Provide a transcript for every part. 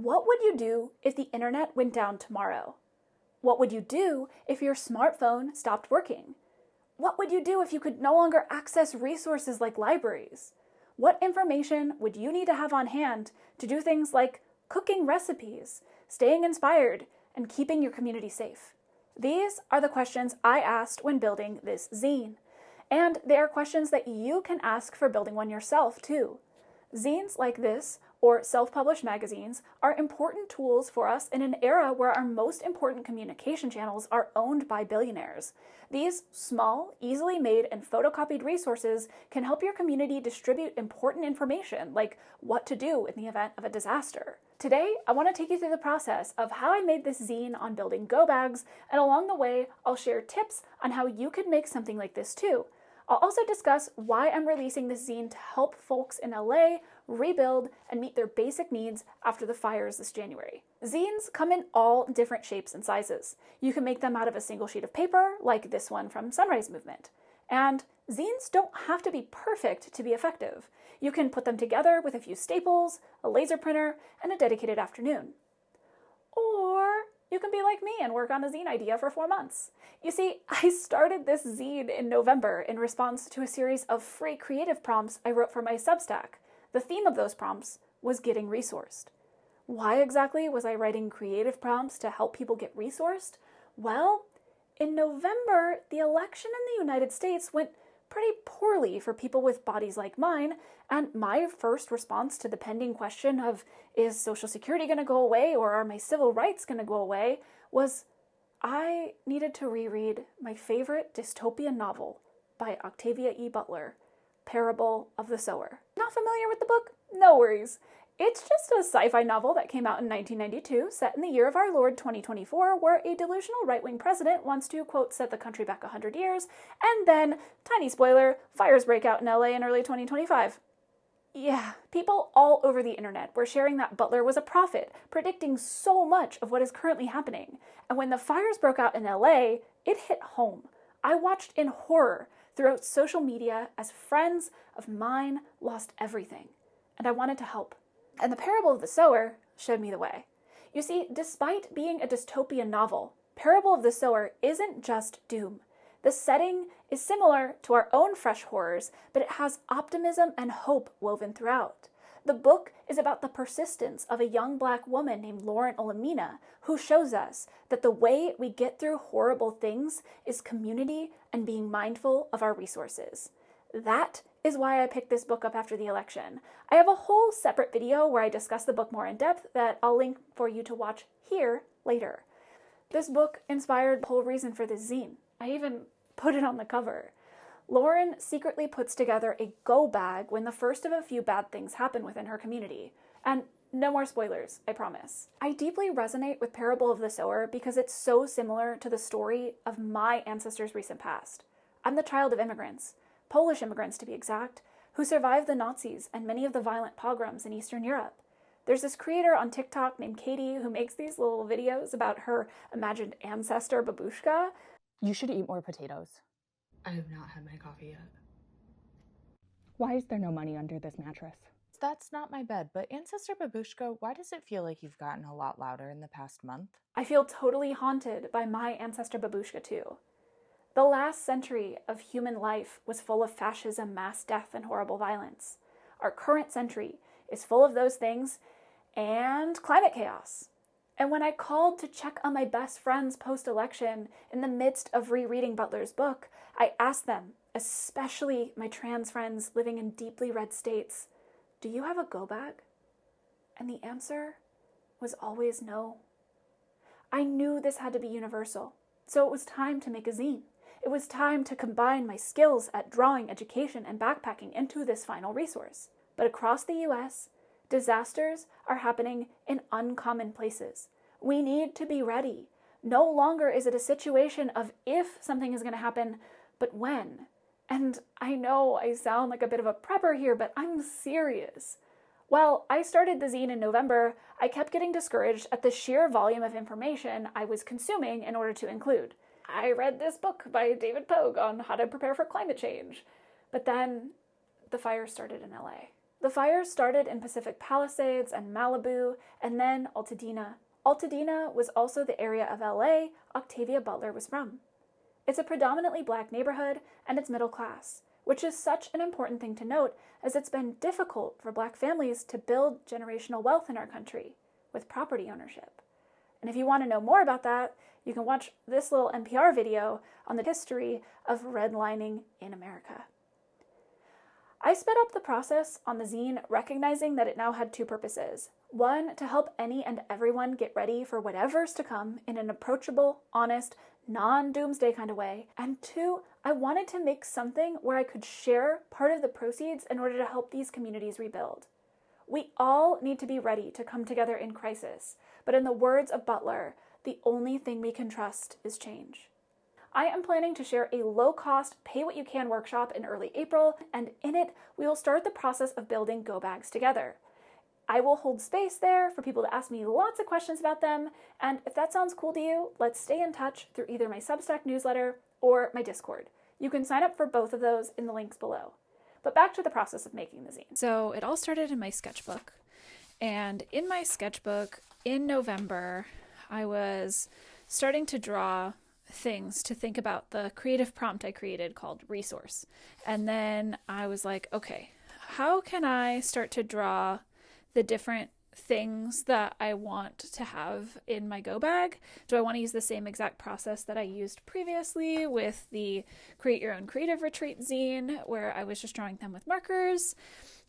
What would you do if the internet went down tomorrow? What would you do if your smartphone stopped working? What would you do if you could no longer access resources like libraries? What information would you need to have on hand to do things like cooking recipes, staying inspired, and keeping your community safe? These are the questions I asked when building this zine. And they are questions that you can ask for building one yourself, too. Zines like this, or self-published magazines, are important tools for us in an era where our most important communication channels are owned by billionaires. These small, easily made, and photocopied resources can help your community distribute important information, like what to do in the event of a disaster. Today, I want to take you through the process of how I made this zine on building go bags, and along the way, I'll share tips on how you could make something like this too. I'll also discuss why I'm releasing this zine to help folks in LA rebuild and meet their basic needs after the fires this January. Zines come in all different shapes and sizes. You can make them out of a single sheet of paper, like this one from Sunrise Movement. And zines don't have to be perfect to be effective. You can put them together with a few staples, a laser printer, and a dedicated afternoon. Or you can be like me and work on a zine idea for 4 months. You see, I started this zine in November in response to a series of free creative prompts I wrote for my Substack. The theme of those prompts was getting resourced. Why exactly was I writing creative prompts to help people get resourced? Well, in November, the election in the United States went pretty poorly for people with bodies like mine, and my first response to the pending question of, is Social Security going to go away or are my civil rights going to go away, was I needed to reread my favorite dystopian novel by Octavia E. Butler, Parable of the Sower. Not familiar with the book? No worries. It's just a sci-fi novel that came out in 1992, set in the year of our Lord 2024, where a delusional right-wing president wants to, quote, set the country back 100 years, and then, tiny spoiler, fires break out in LA in early 2025. Yeah, people all over the internet were sharing that Butler was a prophet, predicting so much of what is currently happening. And when the fires broke out in LA, it hit home. I watched in horror throughout social media as friends of mine lost everything, and I wanted to help. And the Parable of the Sower showed me the way. You see, despite being a dystopian novel, Parable of the Sower isn't just doom. The setting is similar to our own fresh horrors, but it has optimism and hope woven throughout. The book is about the persistence of a young Black woman named Lauren Olamina, who shows us that the way we get through horrible things is community and being mindful of our resources. That is why I picked this book up after the election. I have a whole separate video where I discuss the book more in depth that I'll link for you to watch here later. This book inspired the whole reason for this zine. I even put it on the cover. Lauren secretly puts together a go bag when the first of a few bad things happen within her community. And no more spoilers, I promise. I deeply resonate with Parable of the Sower because it's so similar to the story of my ancestors' recent past. I'm the child of immigrants, Polish immigrants to be exact, who survived the Nazis and many of the violent pogroms in Eastern Europe. There's this creator on TikTok named Katie who makes these little videos about her imagined ancestor, Babushka. You should eat more potatoes. I have not had my coffee yet. Why is there no money under this mattress? That's not my bed, but Ancestor Babushka, why does it feel like you've gotten a lot louder in the past month? I feel totally haunted by my ancestor Babushka too. The last century of human life was full of fascism, mass death, and horrible violence. Our current century is full of those things and climate chaos. And when I called to check on my best friends post-election in the midst of rereading Butler's book, I asked them, especially my trans friends living in deeply red states, do you have a go bag? And the answer was always no. I knew this had to be universal, so it was time to make a zine. It was time to combine my skills at drawing, education, and backpacking into this final resource. But across the US, disasters are happening in uncommon places. We need to be ready. No longer is it a situation of if something is going to happen, but when. And I know I sound like a bit of a prepper here, but I'm serious. While I started the zine in November, I kept getting discouraged at the sheer volume of information I was consuming in order to include. I read this book by David Pogue on how to prepare for climate change. But then the fire started in LA. The fires started in Pacific Palisades and Malibu, and then Altadena. Altadena was also the area of LA Octavia Butler was from. It's a predominantly black neighborhood, and it's middle class, which is such an important thing to note as it's been difficult for black families to build generational wealth in our country with property ownership. And if you want to know more about that, you can watch this little NPR video on the history of redlining in America. I sped up the process on the zine, recognizing that it now had two purposes. One, to help any and everyone get ready for whatever's to come in an approachable, honest, non-doomsday kind of way. And two, I wanted to make something where I could share part of the proceeds in order to help these communities rebuild. We all need to be ready to come together in crisis, but in the words of Butler, the only thing we can trust is change. I am planning to share a low-cost, pay-what-you-can workshop in early April, and in it, we will start the process of building go bags together. I will hold space there for people to ask me lots of questions about them, and if that sounds cool to you, let's stay in touch through either my Substack newsletter or my Discord. You can sign up for both of those in the links below. But back to the process of making the zine. So it all started in my sketchbook, and in my sketchbook, in November, I was starting to draw things to think about the creative prompt I created called resource. And then I was like, okay, how can I start to draw the different things that I want to have in my go bag? Do I want to use the same exact process that I used previously with the Create Your Own Creative Retreat zine, where I was just drawing them with markers?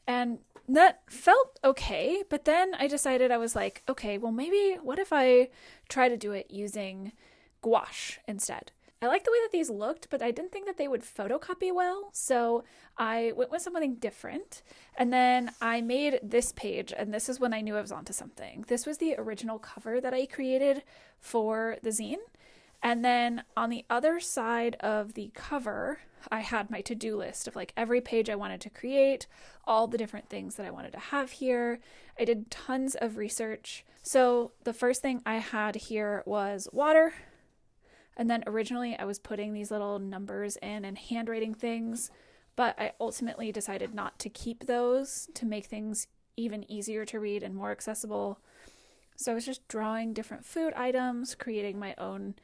And that felt okay, but then I decided, I was like, okay, well maybe what if I try to do it using gouache instead? I like the way that these looked, but I didn't think that they would photocopy well, so I went with something different. And then I made this page, and this is when I knew I was onto something. This was the original cover that I created for the zine. And then on the other side of the cover, I had my to-do list of like every page I wanted to create, all the different things that I wanted to have here. I did tons of research. So the first thing I had here was water. And then originally I was putting these little numbers in and handwriting things, but I ultimately decided not to keep those to make things even easier to read and more accessible. So I was just drawing different food items, creating my own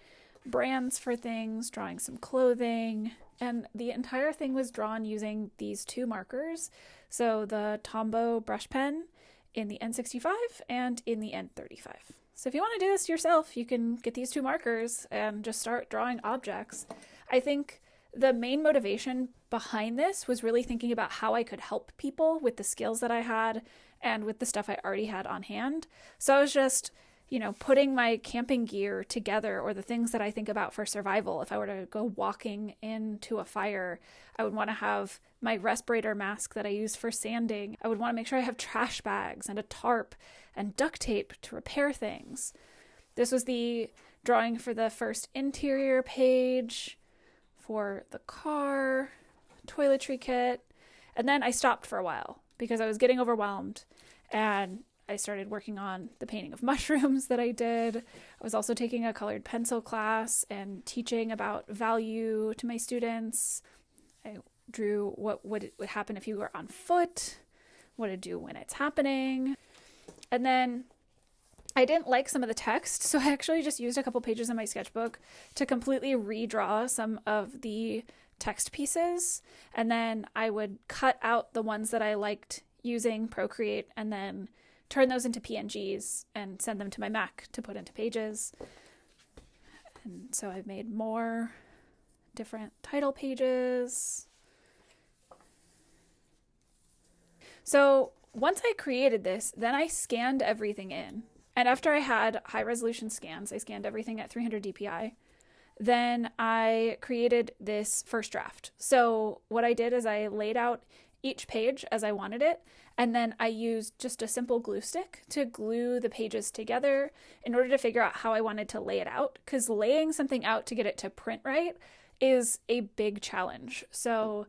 brands for things, drawing some clothing, and the entire thing was drawn using these two markers. So the Tombow brush pen in the N65 and in the N35. So if you want to do this yourself, you can get these two markers and just start drawing objects. I think the main motivation behind this was really thinking about how I could help people with the skills that I had and with the stuff I already had on hand. So I was just, putting my camping gear together, or the things that I think about for survival. If I were to go walking into a fire, I would want to have my respirator mask that I use for sanding. I would want to make sure I have trash bags and a tarp and duct tape to repair things. This was the drawing for the first interior page, for the car, toiletry kit, and then I stopped for a while because I was getting overwhelmed, and I started working on the painting of mushrooms that I did. I was also taking a colored pencil class and teaching about value to my students. I drew what would happen if you were on foot, what to do when it's happening. And then I didn't like some of the text, so I actually just used a couple pages in my sketchbook to completely redraw some of the text pieces. And then I would cut out the ones that I liked using Procreate and then turn those into PNGs and send them to my Mac to put into pages. And so I've made more different title pages. So once I created this, then I scanned everything in. And after I had high resolution scans, I scanned everything at 300 dpi. Then I created this first draft. So what I did is I laid out each page as I wanted it, and then I used just a simple glue stick to glue the pages together in order to figure out how I wanted to lay it out, because laying something out to get it to print right is a big challenge. So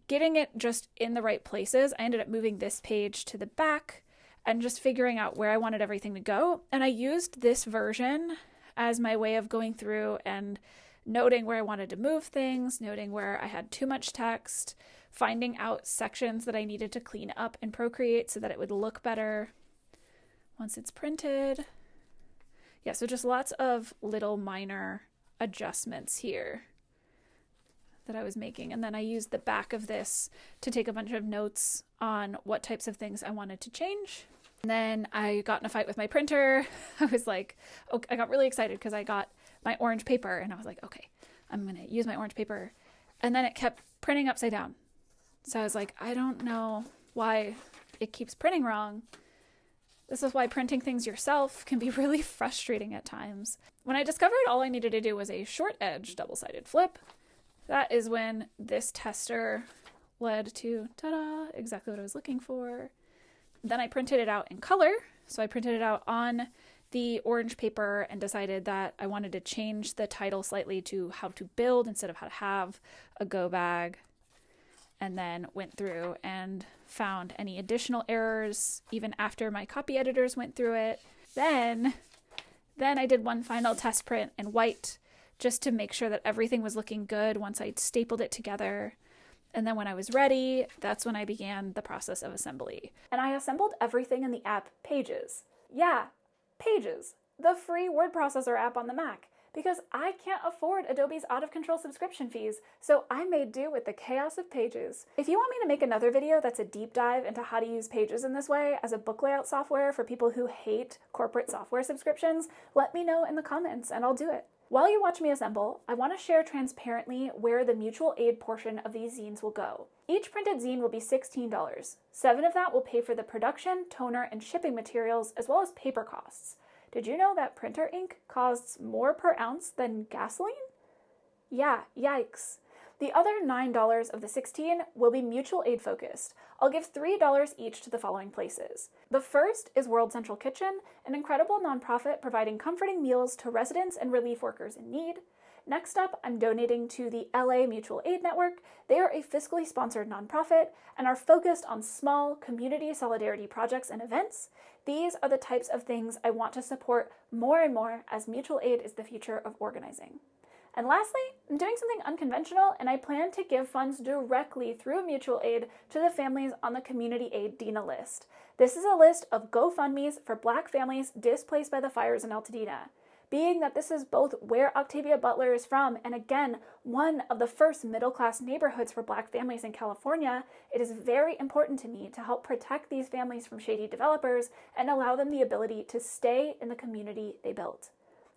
getting it just in the right places, I ended up moving this page to the back and just figuring out where I wanted everything to go. And I used this version as my way of going through and noting where I wanted to move things, noting where I had too much text, finding out sections that I needed to clean up in Procreate so that it would look better once it's printed. Yeah, so just lots of little minor adjustments here that I was making. And then I used the back of this to take a bunch of notes on what types of things I wanted to change. And then I got in a fight with my printer. I was like, okay, I got really excited because I got my orange paper and I was like, okay, I'm going to use my orange paper. And then it kept printing upside down. So I was like, I don't know why it keeps printing wrong. This is why printing things yourself can be really frustrating at times. When I discovered all I needed to do was a short edge double-sided flip, that is when this tester led to, ta-da, exactly what I was looking for. Then I printed it out in color. So I printed it out on the orange paper and decided that I wanted to change the title slightly to how to build instead of how to have a go bag. And then went through and found any additional errors even after my copy editors went through it. Then I did one final test print in white just to make sure that everything was looking good once I'd stapled it together. And then when I was ready, that's when I began the process of assembly. And I assembled everything in the app Pages. Yeah, Pages, the free word processor app on the Mac. Because I can't afford Adobe's out-of-control subscription fees, so I made do with the chaos of Pages. If you want me to make another video that's a deep dive into how to use Pages in this way as a book layout software for people who hate corporate software subscriptions, let me know in the comments and I'll do it. While you watch me assemble, I want to share transparently where the mutual aid portion of these zines will go. Each printed zine will be $16. $7 of that will pay for the production, toner, and shipping materials, as well as paper costs. Did you know that printer ink costs more per ounce than gasoline? Yeah, yikes. The other $9 of the $16 will be mutual aid focused. I'll give $3 each to the following places. The first is World Central Kitchen, an incredible nonprofit providing comforting meals to residents and relief workers in need. Next up, I'm donating to the LA Mutual Aid Network. They are a fiscally sponsored nonprofit and are focused on small community solidarity projects and events. These are the types of things I want to support more and more as mutual aid is the future of organizing. And lastly, I'm doing something unconventional and I plan to give funds directly through mutual aid to the families on the community Aid Dena list. This is a list of GoFundMes for Black families displaced by the fires in Aid Dena. Being that this is both where Octavia Butler is from and again, one of the first middle-class neighborhoods for Black families in California, it is very important to me to help protect these families from shady developers and allow them the ability to stay in the community they built.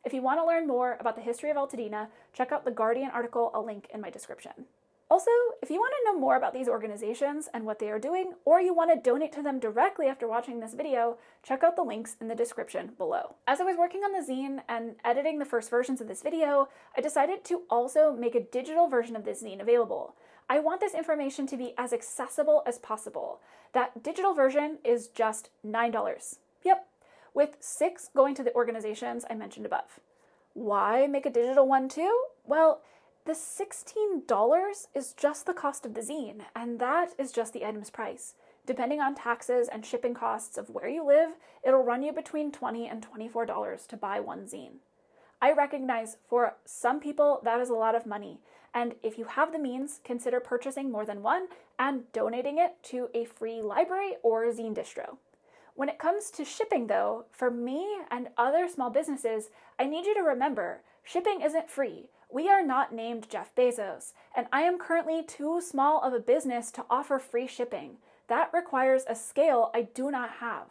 If you want to learn more about the history of Aid Dena, check out the Guardian article, I'll link in my description. Also, if you want to know more about these organizations and what they are doing, or you want to donate to them directly after watching this video, check out the links in the description below. As I was working on the zine and editing the first versions of this video, I decided to also make a digital version of this zine available. I want this information to be as accessible as possible. That digital version is just $9. Yep, with $6 going to the organizations I mentioned above. Why make a digital one too? Well, the $16 is just the cost of the zine, and that is just the item's price. Depending on taxes and shipping costs of where you live, it'll run you between $20 and $24 to buy one zine. I recognize for some people that is a lot of money, and if you have the means, consider purchasing more than one and donating it to a free library or zine distro. When it comes to shipping though, for me and other small businesses, I need you to remember, shipping isn't free. We are not named Jeff Bezos, and I am currently too small of a business to offer free shipping. That requires a scale I do not have.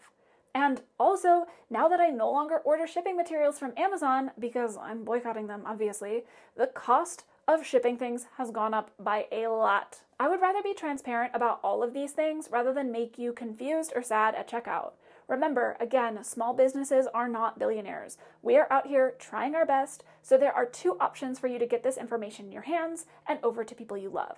And also, now that I no longer order shipping materials from Amazon, because I'm boycotting them obviously, the cost of shipping things has gone up by a lot. I would rather be transparent about all of these things rather than make you confused or sad at checkout. Remember, again, small businesses are not billionaires. We are out here trying our best, so there are two options for you to get this information in your hands and over to people you love.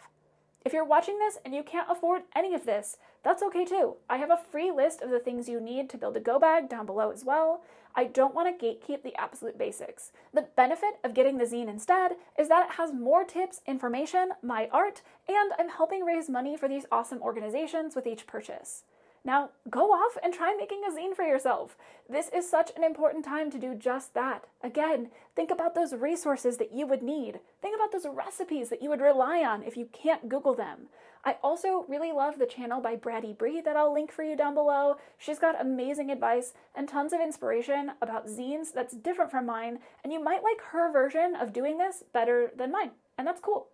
If you're watching this and you can't afford any of this, that's okay too. I have a free list of the things you need to build a go bag down below as well. I don't want to gatekeep the absolute basics. The benefit of getting the zine instead is that it has more tips, information, my art, and I'm helping raise money for these awesome organizations with each purchase. Now, go off and try making a zine for yourself. This is such an important time to do just that. Again, think about those resources that you would need. Think about those recipes that you would rely on if you can't Google them. I also really love the channel by Braddy Bree that I'll link for you down below. She's got amazing advice and tons of inspiration about zines that's different from mine, and you might like her version of doing this better than mine, and that's cool.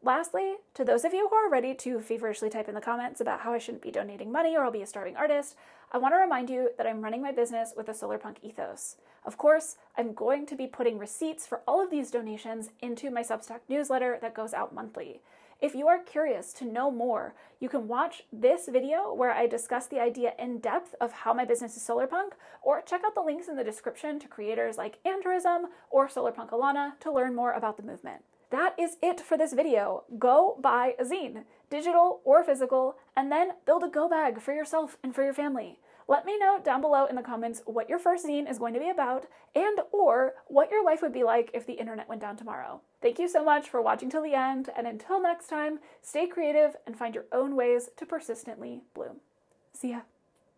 Lastly, to those of you who are ready to feverishly type in the comments about how I shouldn't be donating money or I'll be a starving artist, I want to remind you that I'm running my business with a solarpunk ethos. Of course, I'm going to be putting receipts for all of these donations into my Substack newsletter that goes out monthly. If you are curious to know more, you can watch this video where I discuss the idea in depth of how my business is solarpunk, or check out the links in the description to creators like Andourism or Solarpunk Alana to learn more about the movement. That is it for this video. Go buy a zine, digital or physical, and then build a go bag for yourself and for your family. Let me know down below in the comments what your first zine is going to be about and or what your life would be like if the internet went down tomorrow. Thank you so much for watching till the end, and until next time, stay creative and find your own ways to persistently bloom. See ya.